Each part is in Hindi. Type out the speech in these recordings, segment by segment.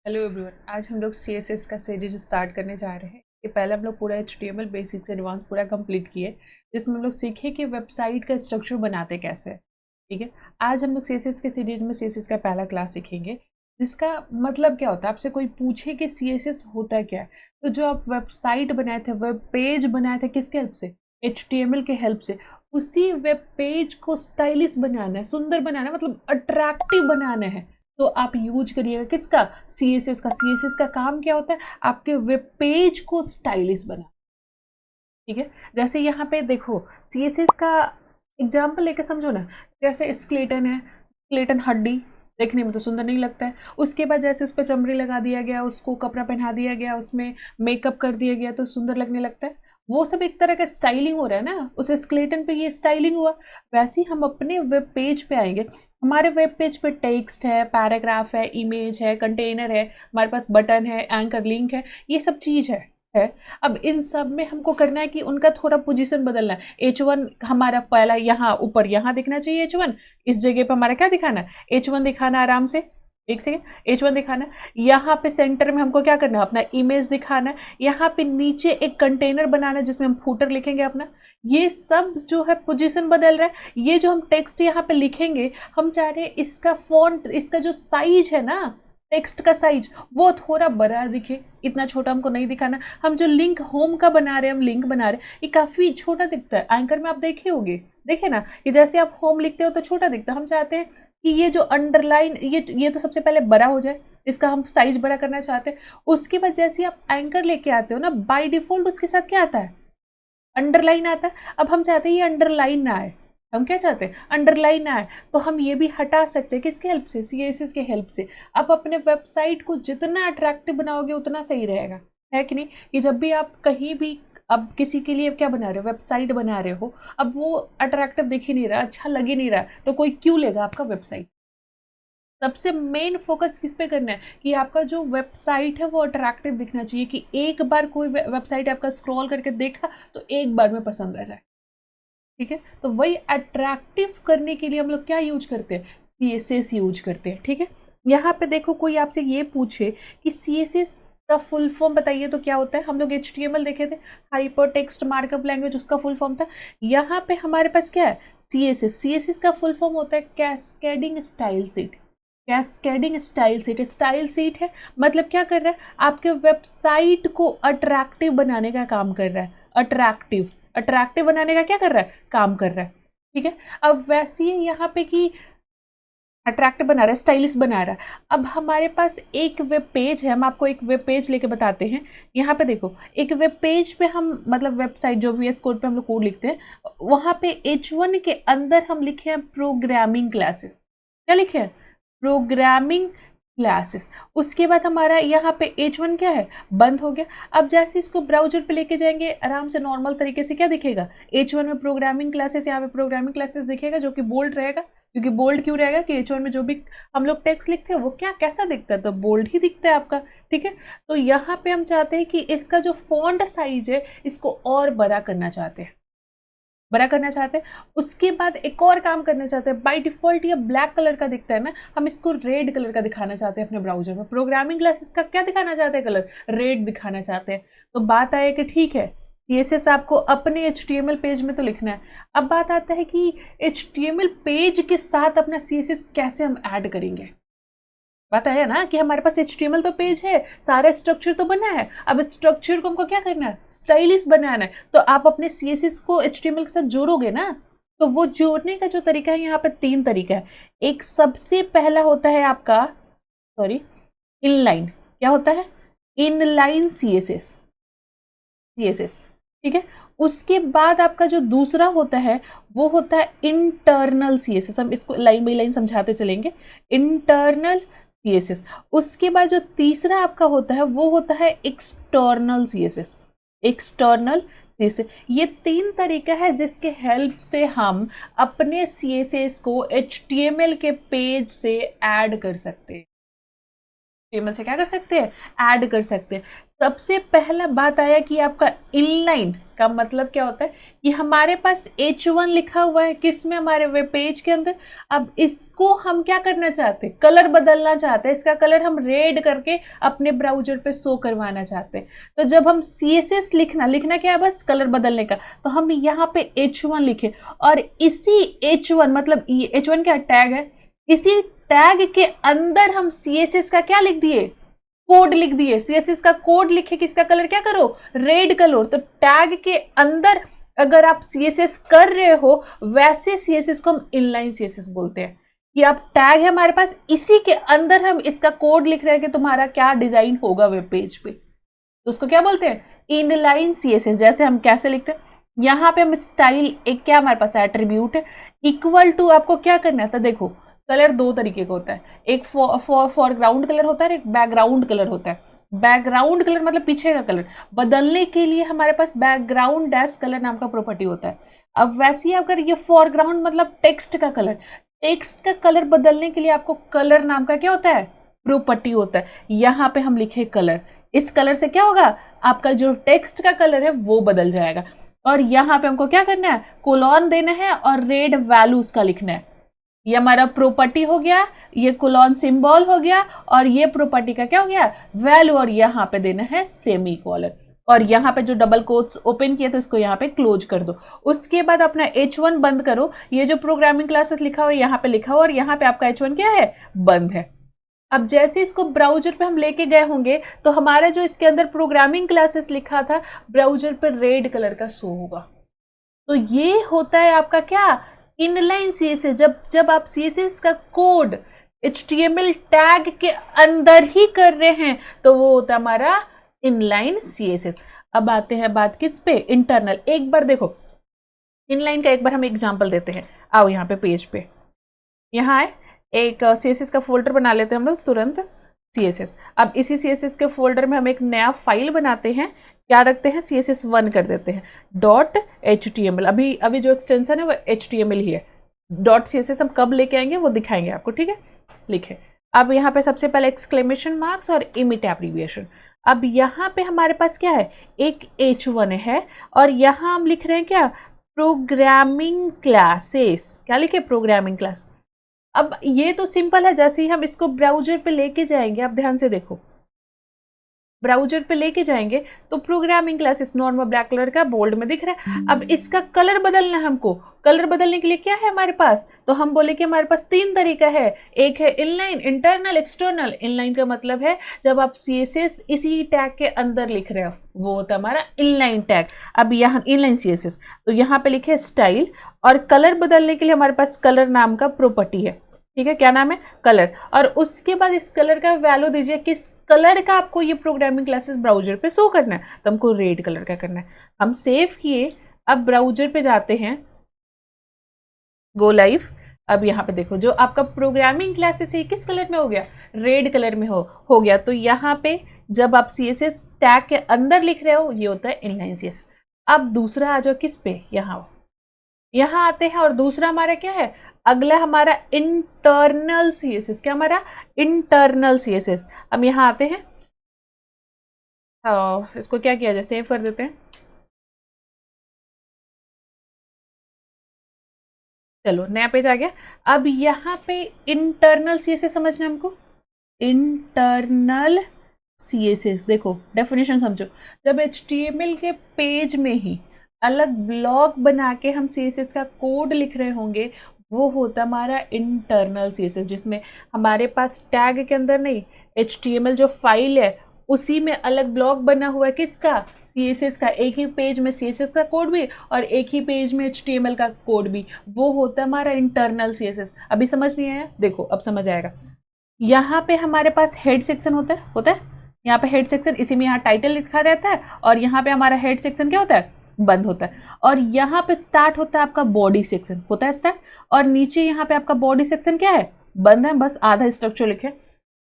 हेलो एवरीवन, आज हम लोग CSS का सीरीज स्टार्ट करने जा रहे हैं। ये पहले हम लोग पूरा HTML बेसिक से एडवांस पूरा कंप्लीट किए, जिसमें हम लोग सीखे कि वेबसाइट का स्ट्रक्चर बनाते कैसे हैं। ठीक है, आज हम लोग CSS के सीरीज में CSS का पहला क्लास सीखेंगे, जिसका मतलब क्या होता है। आपसे कोई पूछे कि CSS होता क्या है, तो जो आप वेबसाइट बनाए थे, वेब पेज बनाए थे, किसके हेल्प से? HTML के हेल्प से। उसी वेब पेज को स्टाइलिश बनाना है, सुंदर बनाना है, मतलब अट्रैक्टिव बनाना है। तो आप यूज करिएगा किसका? CSS का। CSS का काम क्या होता है? आपके वेब पेज को स्टाइलिश बना। ठीक है, जैसे यहाँ पे देखो, CSS का एग्जाम्पल लेके समझो ना। जैसे स्केलेटन है, स्केलेटन हड्डी देखने में तो सुंदर नहीं लगता है। उसके बाद जैसे उस पर चमड़ी लगा दिया गया, उसको कपड़ा पहना दिया गया, उसमें मेकअप कर दिया गया, तो सुंदर लगने लगता है। वो सब एक तरह का स्टाइलिंग हो रहा है ना, उस स्केलेटन पे ये स्टाइलिंग हुआ। वैसे ही हम अपने वेब पेज पे आएंगे। हमारे वेब पेज पे टेक्स्ट है, पैराग्राफ है, इमेज है, कंटेनर है, हमारे पास बटन है, एंकर लिंक है, ये सब चीज़ है। अब इन सब में हमको करना है कि उनका थोड़ा पोजीशन बदलना है। H1 हमारा पहला यहाँ ऊपर यहाँ दिखना चाहिए। H1 इस जगह पे हमारा क्या दिखाना है? H1 दिखाना है। आराम से एक सेकेंड, H1 दिखाना है। यहाँ पे सेंटर में हमको क्या करना है? अपना इमेज दिखाना है। यहाँ पे नीचे एक कंटेनर बनाना है जिसमें हम फूटर लिखेंगे अपना। ये सब जो है पोजीशन बदल रहा है। ये जो हम टेक्स्ट यहाँ पे लिखेंगे, हम चाह रहे हैं इसका फॉन्ट, इसका जो साइज है ना, टेक्स्ट का साइज वो थोड़ा बड़ा दिखे। इतना छोटा हमको नहीं दिखाना। हम जो लिंक होम का बना रहे हैं, हम लिंक बना रहे हैं, ये काफ़ी छोटा दिखता है। एंकर में आप देखे होंगे, देखे ना, ये जैसे आप होम लिखते हो तो छोटा दिखता है। हम चाहते हैं कि ये जो अंडरलाइन, ये तो सबसे पहले बड़ा हो जाए, इसका हम साइज बड़ा करना चाहते हैं। उसके बाद जैसे आप एंकर लेके आते हो ना, बाय डिफॉल्ट उसके साथ क्या आता है? अंडरलाइन आता है। अब हम चाहते हैं ये अंडरलाइन ना आए। हम क्या चाहते हैं? अंडरलाइन ना आए। तो हम ये भी हटा सकते हैं, किसके हेल्प से? CSS के हेल्प से। अब अपने वेबसाइट को जितना अट्रैक्टिव बनाओगे उतना सही रहेगा, है कि नहीं? कि जब भी आप कहीं भी, अब किसी के लिए क्या बना रहे हो? वेबसाइट बना रहे हो, अब वो अट्रैक्टिव दिख ही नहीं रहा, अच्छा लग ही नहीं रहा, तो कोई क्यों लेगा आपका वेबसाइट? सबसे मेन फोकस किस पे करना है कि आपका जो वेबसाइट है वो अट्रैक्टिव दिखना चाहिए, कि एक बार कोई वेबसाइट आपका स्क्रॉल करके देखा तो एक बार में पसंद आ जाए। ठीक है, तो वही अट्रैक्टिव करने के लिए हम लोग क्या यूज करते हैं? CSS यूज करते हैं। ठीक है, यहाँ पे देखो, कोई आपसे ये पूछे कि CSS का फुल फॉर्म बताइए, तो क्या होता है? हम लोग HTML देखे थे, हाइपर टेक्स्ट मार्कअप लैंग्वेज, उसका फुल फॉर्म था। यहाँ पे हमारे पास क्या है? CSS का फुल फॉर्म होता है cascading style seat. Cascading style seat, style seat है, मतलब क्या कर रहा है? आपके वेबसाइट को अट्रैक्टिव बनाने का काम कर रहा है। अट्रैक्टिव, अट्रैक्टिव बनाने का क्या कर रहा है? काम कर रहा है। ठीक है, अब वैसे ही यहाँ पे कि अट्रैक्टिव बना रहा है, स्टाइलिश बना रहा है। अब हमारे पास एक वेब पेज है, हम आपको एक वेब पेज लेके बताते हैं। यहाँ पे देखो, एक वेब पेज पे हम, मतलब वेबसाइट जो VS कोड पे हम लोग कोड लिखते हैं, वहाँ पे H1 के अंदर हम लिखे हैं प्रोग्रामिंग क्लासेस। क्या लिखे हैं? Programming classes. उसके बाद हमारा यहाँ पे H1 क्या है? बंद हो गया। अब जैसे इसको ब्राउजर पे लेके जाएंगे, आराम से नॉर्मल तरीके से क्या दिखेगा? H1 में प्रोग्रामिंग क्लासेस, यहाँ पे प्रोग्रामिंग क्लासेस दिखेगा, जो कि बोल्ड रहेगा। क्योंकि बोल्ड क्यों रहेगा? कि H1 में जो भी हम लोग टेक्स्ट लिखते हैं वो क्या कैसा दिखता है? तो बोल्ड ही दिखता है आपका। ठीक है, तो यहाँ पे हम चाहते हैं कि इसका जो फॉन्ट साइज है, इसको और बड़ा करना चाहते हैं, बड़ा करना चाहते हैं। उसके बाद एक और काम करना चाहते हैं। बाय डिफॉल्ट ये ब्लैक कलर का दिखता है ना, हम इसको रेड कलर का दिखाना चाहते हैं अपने ब्राउजर में। प्रोग्रामिंग क्लासेस का क्या दिखाना चाहते हैं? कलर रेड दिखाना चाहते हैं। तो बात आए कि ठीक है, CSS आपको अपने HTML पेज में तो लिखना है। अब बात आता है कि HTML पेज के साथ अपना CSS कैसे हम ऐड करेंगे। पता है ना कि हमारे पास HTML तो पेज है, सारा स्ट्रक्चर तो बना है। अब स्ट्रक्चर को हमको क्या करना है? स्टाइलिश बनाना है। तो आप अपने CSS को HTML के साथ जोड़ोगे ना, तो वो जोड़ने का जो तरीका है, यहाँ पे 3 तरीका है। एक सबसे पहला होता है आपका, सॉरी, इनलाइन। क्या होता है? Inline CSS। ठीक है, उसके बाद आपका जो दूसरा होता है वो होता है इंटरनल CSS। हम इसको लाइन बाई लाइन समझाते चलेंगे। Internal CSS। उसके बाद जो तीसरा आपका होता है वो होता है एक्सटर्नल CSS। एक्सटर्नल CSS, ये 3 तरीका है जिसके हेल्प से हम अपने CSS को HTML के पेज से ऐड कर सकते हैं। टेबल से क्या कर सकते हैं, ऐड कर सकते हैं। सबसे पहला बात आया कि आपका इनलाइन का मतलब क्या होता है कि हमारे पास H1 लिखा हुआ है किसमें, हमारे वेब पेज के अंदर। अब इसको हम क्या करना चाहते हैं, कलर बदलना चाहते हैं, इसका कलर हम रेड करके अपने ब्राउजर पे शो करवाना चाहते हैं। तो जब हम CSS लिखना क्या है, बस कलर बदलने का, तो हम यहाँ पे H1 लिखे और इसी H1 मतलब H1 क्या टैग है, इसी टैग के अंदर हम CSS का क्या लिख दिए, कोड लिख दिए। CSS का कोड लिखे, किसका कलर क्या करो, रेड कलर। तो टैग के अंदर अगर आप CSS कर रहे हो, वैसे CSS को हम इनलाइन CSS बोलते हैं कि आप टैग है हमारे पास, इसी के अंदर हम इसका कोड लिख रहे हैं कि तुम्हारा क्या डिजाइन होगा वेब पेज पे, तो उसको क्या बोलते हैं, इनलाइन CSS। जैसे हम कैसे लिखते हैं, यहाँ पे हम स्टाइल, एक क्या हमारे पास एट्रीब्यूट है, इक्वल टू आपको क्या करना है, तो देखो कलर दो तरीके का होता है, एक फॉरग्राउंड कलर होता है, एक बैकग्राउंड कलर होता है। बैकग्राउंड कलर मतलब पीछे का कलर बदलने के लिए हमारे पास बैकग्राउंड डैश कलर नाम का प्रॉपर्टी होता है। अब वैसे ही अगर ये फॉरग्राउंड मतलब टेक्स्ट का कलर, टेक्स्ट का कलर बदलने के लिए आपको कलर नाम का क्या होता है, प्रॉपर्टी होता है। यहाँ पे हम लिखे कलर, इस कलर से क्या होगा, आपका जो टेक्स्ट का कलर है वो बदल जाएगा। और यहाँ पे हमको क्या करना है, कोलॉन देना है और रेड वैल्यू उसका लिखना है। ये हमारा प्रॉपर्टी हो गया, ये कोलॉन सिंबल हो गया, और ये प्रॉपर्टी का क्या हो गया, वैल्यू, और यहाँ पे देना है सेमीकोलन। और यहाँ पे जो डबल कोट्स ओपन किया तो इसको यहाँ पे क्लोज कर दो। उसके बाद अपना H1 बंद करो, ये जो प्रोग्रामिंग क्लासेस लिखा हुआ है यहाँ पे लिखा हुआ, और यहाँ पे आपका H1 क्या है, बंद है। अब जैसे इसको ब्राउजर पे हम लेके गए होंगे तो हमारा जो इसके अंदर प्रोग्रामिंग क्लासेस लिखा था ब्राउजर पे रेड कलर का शो होगा। तो ये होता है आपका क्या, इनलाइन CSS। जब आप CSS का कोड HTML टैग के अंदर ही कर रहे हैं तो वो होता है हमारा इनलाइन CSS। अब आते हैं बात किस पे, इंटरनल। एक बार देखो इनलाइन का एक बार हम एग्जांपल देते हैं। आओ यहाँ पे पेज पे, यहाँ है एक CSS का फोल्डर बना लेते हैं हम लोग तुरंत, CSS। अब इसी CSS के फोल्डर में हम एक नया फाइल बनाते हैं, क्या रखते हैं, CSS1 कर देते हैं, .html। अभी जो एक्सटेंशन है वो HTML ही है। .css हम कब लेके आएंगे वो दिखाएंगे आपको, ठीक है। लिखे, अब यहाँ पे सबसे पहले एक्सक्लेमेशन मार्क्स और इमिट एब्रीविएशन। अब यहाँ पे हमारे पास क्या है, एक H1 है और यहाँ हम लिख रहे हैं क्या, प्रोग्रामिंग क्लासेस। क्या लिखे, प्रोग्रामिंग क्लास। अब ये तो सिंपल है, जैसे ही हम इसको ब्राउजर पे लेके जाएंगे, आप ध्यान से देखो, ब्राउजर पे लेके जाएंगे तो programming classes normal black colour का बोल्ड में दिख रहा है। अब इसका कलर बदलना है हमको, कलर बदलने के लिए क्या है हमारे पास, तो हम बोले कि हमारे पास तीन तरीका है, एक है इनलाइन, इंटरनल, एक्सटर्नल। इनलाइन का मतलब है जब आप CSS इसी टैग के अंदर लिख रहे हो वो होता है हमारा इनलाइन टैग। अब यहाँ इनलाइन CSS, तो यहाँ पे लिखे स्टाइल, और कलर बदलने के लिए हमारे पास कलर नाम का प्रॉपर्टी है, ठीक है, क्या नाम है, कलर। और उसके बाद इस कलर का वैल्यू दीजिए, किस कलर का आपको ये प्रोग्रामिंग क्लासेस ब्राउजर पे शो करना है, तो हमको रेड कलर का करना है। हम सेव किए, अब ब्राउजर पे जाते हैं, गो लाइव। अब यहाँ पे देखो जो आपका प्रोग्रामिंग क्लासेस है किस कलर में हो गया, रेड कलर में हो गया। तो यहाँ पे जब आप CSS टैग के अंदर लिख रहे हो ये होता है इनलाइन CSS। अब दूसरा आ जाओ किस पे, यहाँ आते हैं, और दूसरा हमारा क्या है, अगला हमारा इंटरनल CSS। क्या हमारा, इंटरनल CSS। हम यहाँ आते हैं, इसको क्या किया जाए, सेव कर देते हैं। चलो नया पेज आ गया। अब यहाँ पे इंटरनल CSS समझना हमको, इंटरनल CSS। देखो डेफिनेशन समझो, जब HTML के पेज में ही अलग ब्लॉक बना के हम CSS का कोड लिख रहे होंगे वो होता हमारा इंटरनल CSS, जिसमें हमारे पास टैग के अंदर नहीं, HTML जो फाइल है उसी में अलग ब्लॉक बना हुआ है, किसका, CSS का। एक ही पेज में CSS का कोड भी और एक ही पेज में HTML का कोड भी, वो होता है हमारा इंटरनल CSS। अभी समझ नहीं आया, देखो अब समझ आएगा। यहाँ पे हमारे पास हेड सेक्शन होता है यहाँ पे हेड सेक्शन, इसी में यहाँ टाइटल लिखा रहता है, और यहाँ पे हमारा हेड सेक्शन क्या होता है, बंद होता है। और यहाँ पे स्टार्ट होता है आपका बॉडी सेक्शन, होता है स्टार्ट, और नीचे यहाँ पे आपका बॉडी सेक्शन क्या है, बंद है, बस आधा स्ट्रक्चर लिखे।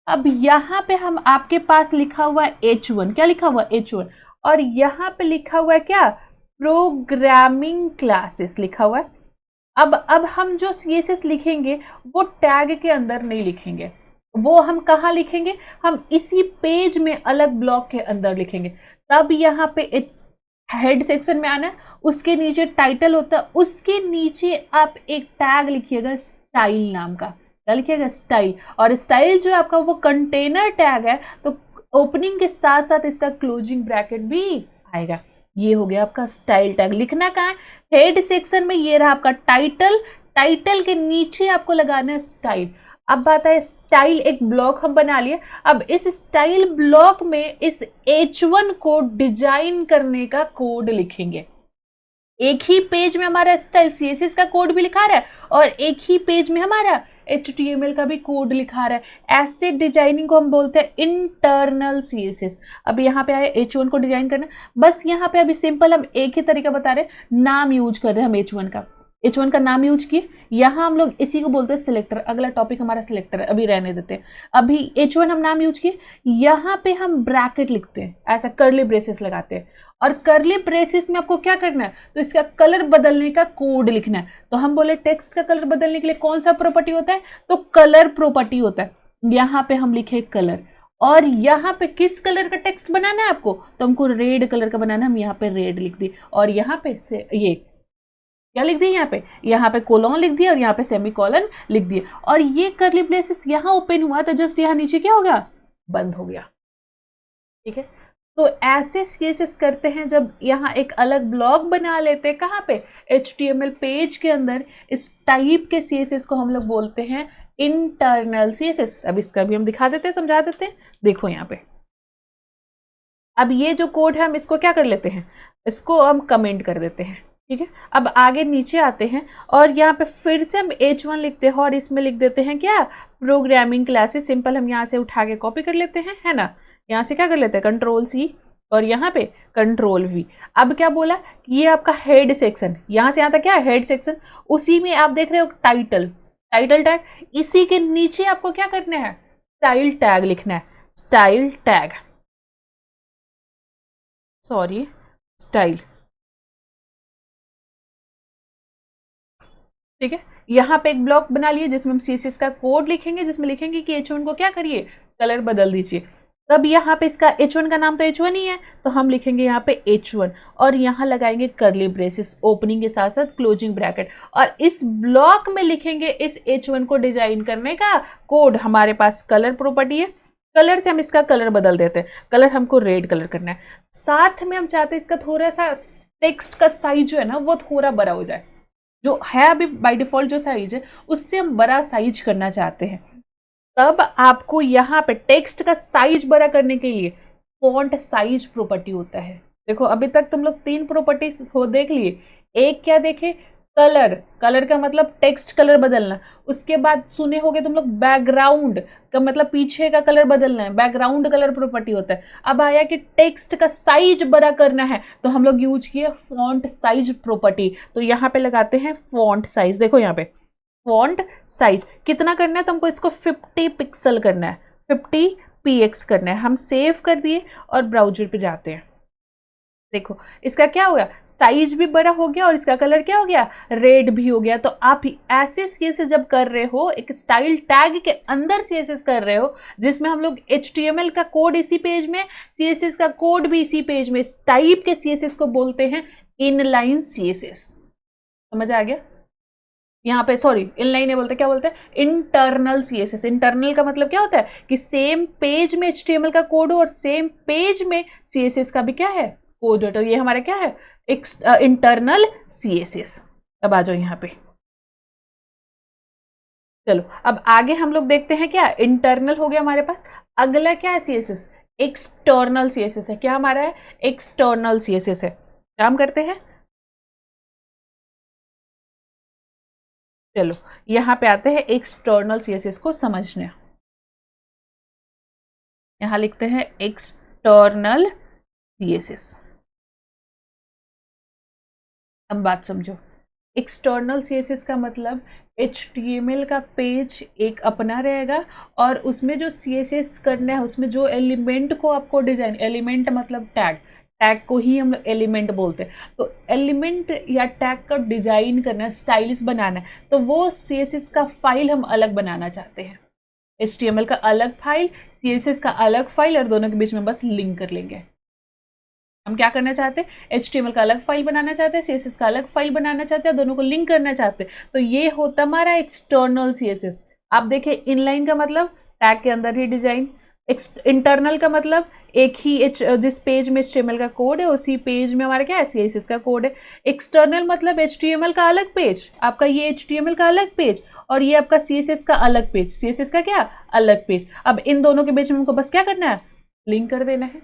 अब यहाँ पे हम आपके पास लिखा हुआ है H1, क्या लिखा हुआ है, H1, और यहाँ पे लिखा हुआ है क्या, प्रोग्रामिंग क्लासेस लिखा हुआ है। अब हम जो CSS लिखेंगे वो टैग के अंदर नहीं लिखेंगे, वो हम कहाँ लिखेंगे, हम इसी पेज में अलग ब्लॉक के अंदर लिखेंगे। तब यहाँ पे हेड सेक्शन में आना है, उसके नीचे टाइटल होता है, उसके नीचे आप एक टैग लिखिएगा स्टाइल नाम का। क्या लिखिएगा, स्टाइल। और स्टाइल जो है आपका वो कंटेनर टैग है, तो ओपनिंग के साथ साथ इसका क्लोजिंग ब्रैकेट भी आएगा। ये हो गया आपका स्टाइल टैग। लिखना कहाँ है, हेड सेक्शन में। ये रहा आपका टाइटल, टाइटल के नीचे आपको लगाना है स्टाइल। अब बात है, स्टाइल एक ब्लॉक हम बना लिए। अब इस स्टाइल ब्लॉक में इस H1 को डिजाइन करने का कोड लिखेंगे। एक ही पेज में हमारा स्टाइल CSS का कोड भी लिखा रहा है और एक ही पेज में हमारा HTML का भी कोड लिखा रहा है। ऐसे डिजाइनिंग को हम बोलते हैं इंटरनल CSS। अब यहाँ पे आए H1 को डिजाइन करना, बस यहाँ पे अभी सिंपल हम एक ही तरीका बता रहे हैं, नाम यूज कर रहे हैं हम H1 का नाम यूज किए। यहाँ हम लोग इसी को बोलते हैं सिलेक्टर। अगला टॉपिक हमारा सिलेक्टर है, अभी रहने देते हैं। अभी H1 हम नाम यूज किए, यहाँ पे हम ब्रैकेट लिखते हैं, ऐसा करली ब्रेसेस लगाते हैं। और करली ब्रेसेस में आपको क्या करना है, तो इसका कलर बदलने का कोड लिखना है। तो हम बोले टेक्स्ट का कलर बदलने के लिए कौन सा प्रॉपर्टी होता है, तो कलर प्रॉपर्टी होता है। यहाँ पे हम लिखे कलर, और यहाँ पे किस कलर का टेक्स्ट बनाना है आपको, तो हमको रेड कलर का बनाना है। हम यहाँ पे रेड लिख दी, और यहाँ पे से ये क्या लिख दिया, यहाँ पे कोलॉन लिख दिया, और यहाँ पे सेमी कॉलन लिख दिया। और ये करली ब्रेसेस यहाँ ओपन हुआ तो जस्ट यहाँ नीचे क्या होगा, बंद हो गया। ठीक है, तो ऐसे CSS करते हैं जब यहाँ एक अलग ब्लॉक बना लेते हैं। कहाँ पे, HTML पेज के अंदर। इस टाइप के CSS को हम लोग बोलते हैं इंटरनल CSS। अब इसका भी हम दिखा देते हैं, समझा देते हैं। देखो यहाँ पे, अब ये जो कोड है हम इसको क्या कर लेते हैं, इसको हम कमेंट कर देते हैं। ठीक है, अब आगे नीचे आते हैं और यहाँ पे फिर से हम H1 लिखते हैं और इसमें लिख देते हैं क्या, प्रोग्रामिंग क्लासेस। सिंपल हम यहाँ से उठा के कॉपी कर लेते हैं, है ना। यहाँ से क्या कर लेते हैं, Ctrl+C और यहाँ पे Ctrl+V। अब क्या बोला, ये आपका हेड सेक्शन, यहाँ से यहाँ तक क्या है हेड सेक्शन। उसी में आप देख रहे हो टाइटल, टाइटल टैग। इसी के नीचे आपको क्या करना है, स्टाइल टैग लिखना है। Style tag, sorry style. ठीक है, यहाँ पे एक ब्लॉक बना लिए जिसमें हम CSS का कोड लिखेंगे, जिसमें लिखेंगे कि H1 को क्या करिए, कलर बदल दीजिए। तब यहाँ पे इसका H1 का नाम तो H1 ही है, तो हम लिखेंगे यहाँ पे H1 और यहाँ लगाएंगे करली ब्रेसेस, ओपनिंग के साथ साथ क्लोजिंग ब्रैकेट। और इस ब्लॉक में लिखेंगे इस H1 को डिजाइन करने का कोड। हमारे पास कलर प्रॉपर्टी है, कलर से हम इसका कलर बदल देते हैं। कलर हमको रेड कलर करना है। साथ में हम चाहते हैं इसका थोड़ा सा टेक्स्ट का साइज जो है ना वो थोड़ा बड़ा हो जाए। जो है अभी बाय डिफॉल्ट जो साइज है उससे हम बड़ा साइज करना चाहते हैं। तब आपको यहाँ पे टेक्स्ट का साइज बड़ा करने के लिए फॉन्ट साइज प्रॉपर्टी होता है। देखो अभी तक तुम लोग 3 प्रॉपर्टीज हो देख लिए। एक क्या देखे, कलर, कलर का मतलब टेक्स्ट कलर बदलना। उसके बाद सुने होगे तुम लोग बैकग्राउंड का मतलब पीछे का कलर बदलना है, बैकग्राउंड कलर प्रॉपर्टी होता है। अब आया कि टेक्स्ट का साइज बड़ा करना है तो हम लोग यूज किए फॉन्ट साइज प्रॉपर्टी। तो यहाँ पे लगाते हैं फॉन्ट साइज। देखो यहाँ पे फॉन्ट साइज कितना करना है तुमको, इसको 50 पिक्सल करना है, 50 px करना है। हम सेव कर दिए और ब्राउजर पे जाते हैं। देखो इसका क्या हो गया, साइज भी बड़ा हो गया और इसका कलर क्या हो गया, रेड भी हो गया। तो आप ऐसे CSS जब कर रहे हो, एक स्टाइल टैग के अंदर CSS कर रहे हो जिसमें हम लोग HTML का कोड इसी पेज में, CSS का कोड भी इसी पेज में, इस टाइप के CSS को बोलते हैं इनलाइन CSS। समझ आ गया। यहाँ पे सॉरी इनलाइन नहीं बोलते, क्या बोलते हैं, इंटरनल CSS। इंटरनल का मतलब क्या होता है कि सेम पेज में HTML का कोड हो और सेम पेज में CSS का भी क्या है, कोड हो। तो ये हमारा क्या है, इंटरनल CSS। अब आ जाओ यहाँ पे, चलो अब आगे हम लोग देखते हैं। क्या इंटरनल हो गया हमारे पास, अगला क्या है CSS, एक्सटर्नल CSS है। क्या हमारा है, एक्सटर्नल CSS है। काम करते हैं, चलो यहाँ पे आते हैं एक्सटर्नल CSS को समझने। यहाँ लिखते हैं एक्सटर्नल CSS। अब बात समझो, एक्सटर्नल CSS का मतलब HTML का पेज एक अपना रहेगा और उसमें जो CSS करना है, उसमें जो एलिमेंट को आपको डिजाइन, एलिमेंट मतलब टैग, टैग को ही हम लोग एलिमेंट बोलते हैं। तो एलिमेंट या टैग का डिजाइन करना, स्टाइलिश बनाना है, तो वो CSS का फाइल हम अलग बनाना चाहते हैं। HTML का अलग फाइल, CSS का अलग फाइल, और दोनों के बीच में बस लिंक कर लेंगे। हम क्या करना चाहते हैं, HTML का अलग फाइल बनाना चाहते हैं, CSS का अलग फाइल बनाना चाहते हैं, दोनों को लिंक करना चाहते हैं। तो ये होता हमारा एक्सटर्नल CSS। आप देखिए, इनलाइन का मतलब टैग के अंदर ही डिजाइन, इंटरनल का मतलब एक ही जिस पेज में HTML का कोड है उसी पेज में हमारा क्या है, CSS का कोड है। एक्सटर्नल मतलब HTML का अलग पेज, आपका ये HTML का अलग पेज, और ये आपका CSS का अलग पेज, CSS का क्या अलग पेज। अब इन दोनों के बीच में हमको बस क्या करना है, लिंक कर देना है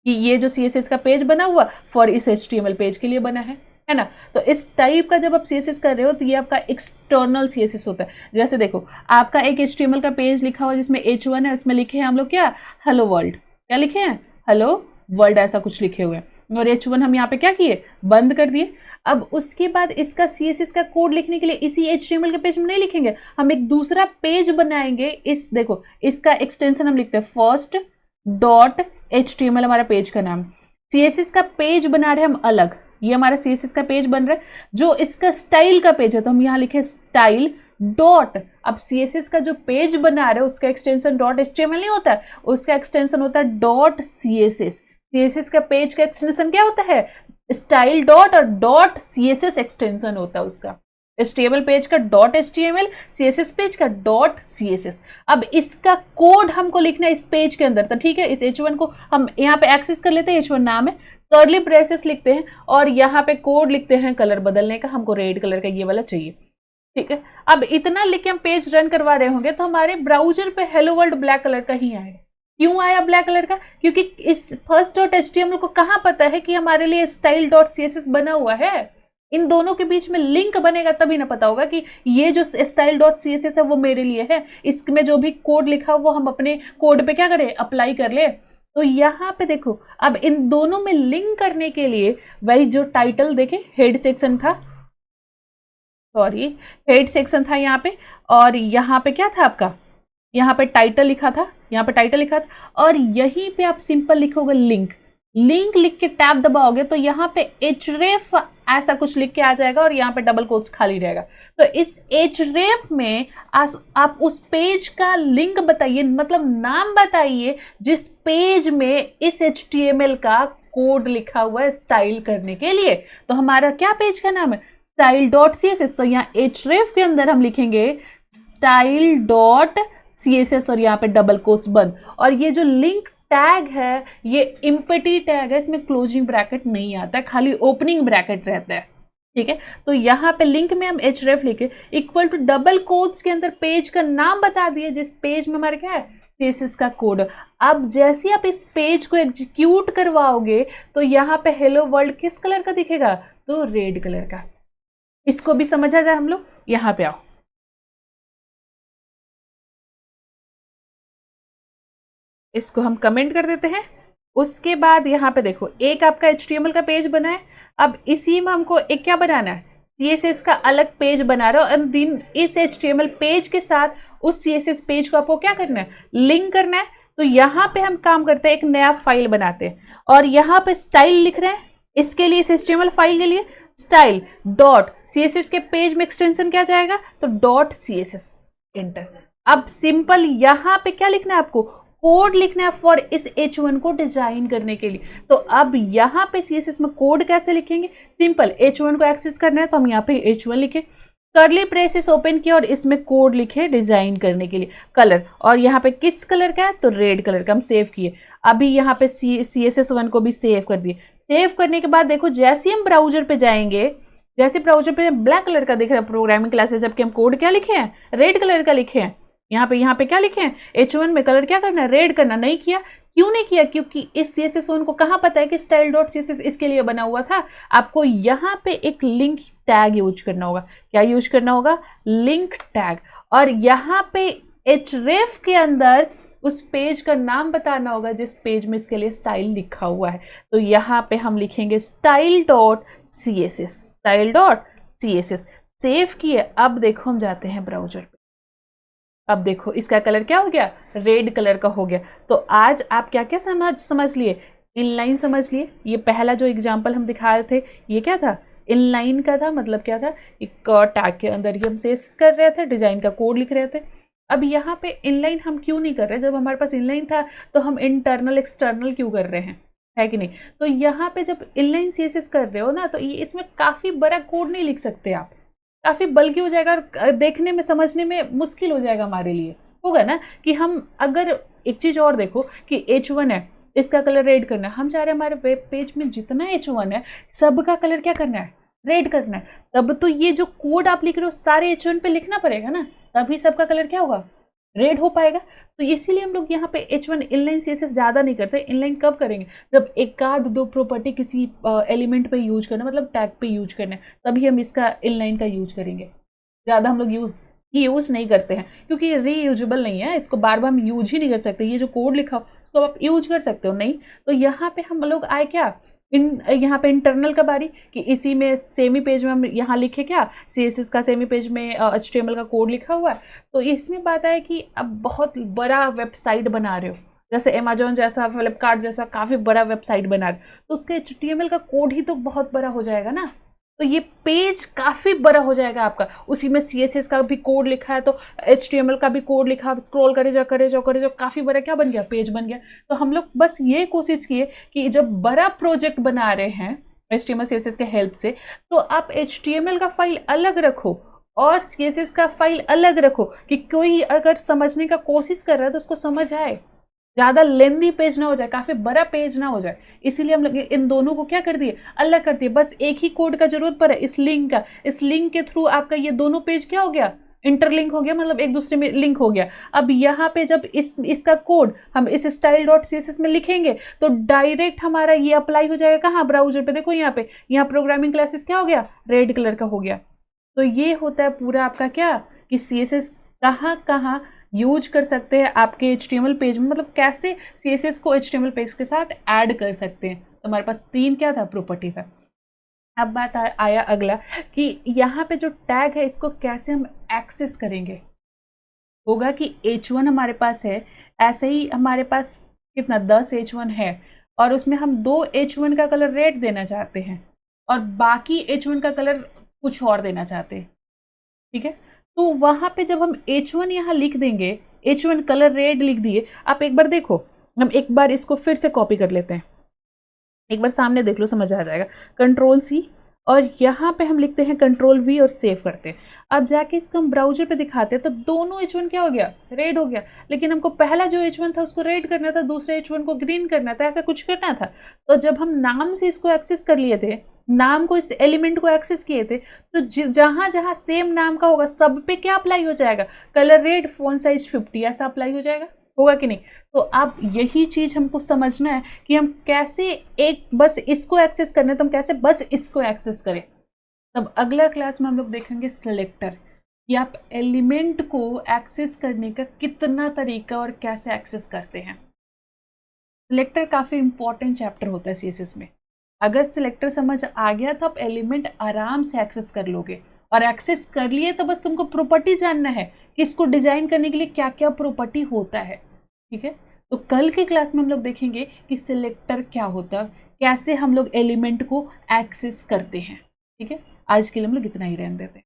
कि ये जो CSS का पेज बना हुआ फॉर इस HTML पेज के लिए बना है ना। तो इस टाइप का जब आप CSS कर रहे हो तो ये आपका एक्सटर्नल CSS होता है। जैसे देखो, आपका एक HTML का पेज लिखा हुआ जिसमें H1 है, उसमें लिखे हैं हम लोग क्या, हेलो वर्ल्ड। क्या लिखे हैं, हेलो वर्ल्ड, ऐसा कुछ लिखे हुए हैं, और H1 हम यहाँ पे क्या किए, बंद कर दिए। अब उसके बाद इसका CSS का कोड लिखने के लिए इसी HTML के पेज में नहीं लिखेंगे, हम एक दूसरा पेज बनाएंगे। इस देखो, इसका एक्सटेंशन हम लिखते हैं first.html, हमारा पेज का नाम। CSS का पेज बना रहे हम अलग, ये हमारा CSS का पेज बन रहा है। जो इसका स्टाइल का पेज है तो हम यहाँ लिखे स्टाइल डॉट, अब CSS का जो पेज बना रहे हैं उसका एक्सटेंशन .html नहीं होता है, उसका एक्सटेंशन होता है .css। CSS का पेज का एक्सटेंशन क्या होता है, स्टाइल डॉट, और .css एक्सटेंशन होता है उसका। HTML पेज का .html, CSS पेज का .css। अब इसका कोड हमको लिखना है इस पेज के अंदर, तो ठीक है, इस H1 को हम यहाँ पे एक्सेस कर लेते हैं, H1 नाम है, कर्ली ब्रेसेस लिखते हैं, और यहाँ पे कोड लिखते हैं कलर बदलने का, हमको रेड कलर का ये वाला चाहिए, ठीक है। अब इतना लिख के हम पेज रन करवा रहे होंगे तो हमारे ब्राउजर पे हेलो वर्ल्ड ब्लैक कलर का ही आएगा। क्यों आया ब्लैक कलर का, क्योंकि इस first.html को कहाँ पता है कि हमारे लिए style.css बना हुआ है। इन दोनों के बीच में लिंक बनेगा तभी ना पता होगा कि ये जो style.css है वो मेरे लिए है, इसमें जो भी कोड लिखा वो हम अपने कोड पे क्या करें, अप्लाई कर ले। तो यहाँ पे देखो, अब इन दोनों में लिंक करने के लिए वही जो टाइटल देखे, हेड सेक्शन था, सॉरी हेड सेक्शन था यहाँ पे, और यहाँ पे क्या था आपका, यहाँ पे टाइटल लिखा था, यहाँ पे टाइटल लिखा था, और यहीं पे आप सिंपल लिखोगे लिंक। लिंक लिख के टैब दबाओगे तो यहाँ पे href ऐसा कुछ लिख के आ जाएगा, और यहाँ पे डबल कोट्स खाली रहेगा। तो इस href में आप उस पेज का लिंक बताइए, मतलब नाम बताइए जिस पेज में इस HTML का कोड लिखा हुआ है स्टाइल करने के लिए। तो हमारा क्या पेज का नाम है, style.css। तो यहाँ href के अंदर हम लिखेंगे style.css, और यहाँ पे डबल कोट्स बंद। और ये जो लिंक टैग है ये एम्प्टी टैग है, इसमें क्लोजिंग ब्रैकेट नहीं आता है, खाली ओपनिंग ब्रैकेट रहता है, ठीक है। तो यहाँ पे लिंक में हम href लिखे इक्वल टू डबल कोट्स के अंदर पेज का नाम बता दिए जिस पेज में हमारे क्या है, CSS का कोड। अब जैसे आप इस पेज को एग्जीक्यूट करवाओगे तो यहाँ पे हेलो वर्ल्ड किस कलर का दिखेगा, तो रेड कलर का। इसको भी समझा जाए हम लोग, यहाँ पे आओ, इसको हम कमेंट कर देते हैं। उसके बाद यहाँ पे देखो, एक आपका HTML का पेज बना है, अब इसी में हमको एक क्या बनाना है, CSS का अलग पेज बना रहे हो, और इस HTML पेज के साथ उस CSS पेज को आपको क्या करना है, लिंक करना है। तो यहाँ पे हम काम करते हैं, एक नया फाइल बनाते हैं, और यहाँ पे स्टाइल लिख रहे हैं, इसके लिए इस HTML फाइल के लिए स्टाइल डॉट CSS के पेज में एक्सटेंशन क्या जाएगा, तो .css, एंटर। अब सिंपल यहाँ पे क्या लिखना है, आपको कोड लिखना है फॉर इस H1 को डिजाइन करने के लिए। तो अब यहाँ पे CSS में कोड कैसे लिखेंगे, सिंपल H1 को एक्सेस करना है तो हम यहाँ पे H1 लिखे, कर्ली ब्रेसेस ओपन किया और इसमें कोड लिखे डिजाइन करने के लिए, कलर, और यहाँ पे किस कलर का है, तो रेड कलर का, हम सेव किए। अभी यहाँ पे CSS1 को भी सेव कर दिए। सेव करने के बाद देखो, जैसे हम ब्राउजर पे जाएंगे, जैसे ब्राउजर पे ब्लैक कलर का दिख रहा है प्रोग्रामिंग क्लासेस, जबकि हम कोड क्या लिखे हैं, रेड कलर का लिखे हैं। यहाँ पे क्या लिखे हैं, H1 में कलर क्या करना है, रेड करना। नहीं किया, क्यों नहीं किया, क्योंकि इस CSS1 को कहाँ पता है कि style.css इसके लिए बना हुआ था। आपको यहाँ पे एक लिंक टैग यूज करना होगा। क्या यूज करना होगा, लिंक टैग, और यहाँ पे href के अंदर उस पेज का नाम बताना होगा जिस पेज में इसके लिए स्टाइल लिखा हुआ है। तो यहाँ पे हम लिखेंगे style.css। सेव किए। अब देखो हम जाते हैं ब्राउजर पे, अब देखो इसका कलर क्या हो गया, रेड कलर का हो गया। तो आज आप क्या क्या समझ लिए, इनलाइन समझ लिए। ये पहला जो एग्जांपल हम दिखा रहे थे ये क्या था, इनलाइन का था। मतलब क्या था, एक टैग के अंदर ही हम CSS कर रहे थे, डिजाइन का कोड लिख रहे थे। अब यहाँ पे इनलाइन हम क्यों नहीं कर रहे? जब हमारे पास इनलाइन था तो हम इंटरनल एक्सटर्नल क्यों कर रहे हैं, है कि नहीं? तो यहाँ पे जब इनलाइन सीएसएस कर रहे हो ना, तो ये इसमें काफ़ी बड़ा कोड नहीं लिख सकते आप, काफ़ी बल्कि हो जाएगा और देखने में समझने में मुश्किल हो जाएगा हमारे लिए। होगा ना कि हम अगर एक चीज़ और देखो कि H1 है, इसका कलर रेड करना है, हम चाह रहे हैं हमारे वेब पेज में जितना H1 है सबका कलर क्या करना है, रेड करना है। तब तो ये जो कोड आप लिख रहे हो सारे H1 पे लिखना पड़ेगा ना, तभी सबका कलर क्या होगा, रेड हो पाएगा। तो इसीलिए हम लोग यहाँ पे H1 इनलाइन सीएसएस ज़्यादा नहीं करते। इनलाइन कब करेंगे? जब एक आध दो प्रॉपर्टी किसी एलिमेंट पे यूज करना, मतलब टैग पे यूज करना है, तभी हम इसका इनलाइन का यूज करेंगे। ज़्यादा हम लोग यूज नहीं करते हैं क्योंकि ये रीयूजेबल नहीं है, इसको बार बार हम यूज ही नहीं कर सकते। ये जो कोड लिखा हो उसको आप यूज कर सकते हो नहीं। तो यहाँ पे हम लोग आए क्या, यहाँ पे इंटरनल का बारी कि इसी में सेमी पेज में हम यहाँ लिखे क्या, सीएसएस का सेमी पेज में HTML का कोड लिखा हुआ है। तो इसमें बात है कि अब बहुत बड़ा वेबसाइट बना रहे हो, जैसे अमेजोन जैसा, फ्लिपकार्ट जैसा काफ़ी बड़ा वेबसाइट बना रहे हो, तो उसके HTML का कोड ही तो बहुत बड़ा हो जाएगा ना। तो ये पेज काफ़ी बड़ा हो जाएगा आपका, उसी में CSS का भी कोड लिखा है तो HTML का भी कोड लिखा, स्क्रॉल करे जाओ काफ़ी बड़ा क्या बन गया, पेज बन गया। तो हम लोग बस ये कोशिश किए कि जब बड़ा प्रोजेक्ट बना रहे हैं HTML CSS के हेल्प से, तो आप HTML का फाइल अलग रखो और CSS का फाइल अलग रखो कि कोई अगर समझने का कोशिश कर रहा है तो उसको समझ आए, ज़्यादा लेंदी पेज ना हो जाए, काफ़ी बड़ा पेज ना हो जाए। इसीलिए हम लोग इन दोनों को क्या कर दिए, अलग कर दिए। बस एक ही कोड का जरूरत पड़ा इस लिंक का, इस लिंक के थ्रू आपका ये दोनों पेज क्या हो गया, इंटरलिंक हो गया, मतलब एक दूसरे में लिंक हो गया। अब यहाँ पे जब इसका कोड हम इस style.css में लिखेंगे तो डायरेक्ट हमारा ये अप्लाई हो जाएगा कहाँ, ब्राउजर पे। देखो यहाँ पे, यहाँ प्रोग्रामिंग क्लासेस क्या हो गया, रेड कलर का हो गया। तो ये होता है पूरा आपका क्या कि CSS कहाँ कहाँ यूज कर सकते हैं आपके HTML पेज में, मतलब कैसे CSS को HTML पेज के साथ ऐड कर सकते हैं। तो हमारे पास 3 क्या था, प्रॉपर्टी था। अब बात आया अगला कि यहाँ पे जो टैग है इसको कैसे हम एक्सेस करेंगे। होगा कि H1 हमारे पास है, ऐसे ही हमारे पास कितना 10 H1 है और उसमें हम 2 H1 का कलर रेड देना चाहते हैं और बाकी H1 का कलर कुछ और देना चाहते हैं, ठीक है। तो वहां पे जब हम H1 यहाँ लिख देंगे, H1 कलर रेड लिख दिए, आप एक बार देखो, हम एक बार इसको फिर से कॉपी कर लेते हैं, एक बार सामने देख लो, समझ आ जाएगा। Ctrl+C और यहाँ पे हम लिखते हैं Ctrl+V और सेव करते हैं। अब जाके इसको हम ब्राउजर पे दिखाते हैं तो दोनों H1 क्या हो गया, रेड हो गया। लेकिन हमको पहला जो H1 था उसको रेड करना था, दूसरे H1 को ग्रीन करना था, ऐसा कुछ करना था। तो जब हम नाम से इसको एक्सेस कर लिए थे, नाम को, इस एलिमेंट को एक्सेस किए थे, तो जहां जहां सेम नाम का होगा सब पे क्या अप्लाई हो जाएगा, कलर रेड, फॉन्ट साइज 50 ऐसा अप्लाई हो जाएगा। होगा कि नहीं? तो अब यही चीज हमको समझना है कि हम कैसे एक बस इसको एक्सेस करना है तो हम कैसे बस इसको एक्सेस करें। तब अगला क्लास में हम लोग देखेंगे सिलेक्टर, कि आप एलिमेंट को एक्सेस करने का कितना तरीका और कैसे एक्सेस करते हैं। सिलेक्टर काफी इंपॉर्टेंट चैप्टर होता है CSS में। अगर सिलेक्टर समझ आ गया तो आप एलिमेंट आराम से एक्सेस कर लोगे, और एक्सेस कर लिए तो बस तुमको प्रॉपर्टी जानना है कि इसको डिजाइन करने के लिए क्या क्या प्रॉपर्टी होता है, ठीक है। तो कल की क्लास में हम लोग देखेंगे कि सिलेक्टर क्या होता है, कैसे हम लोग एलिमेंट को एक्सेस करते हैं, ठीक है। आज के लिए हम लोग इतना ही रहने देते हैं।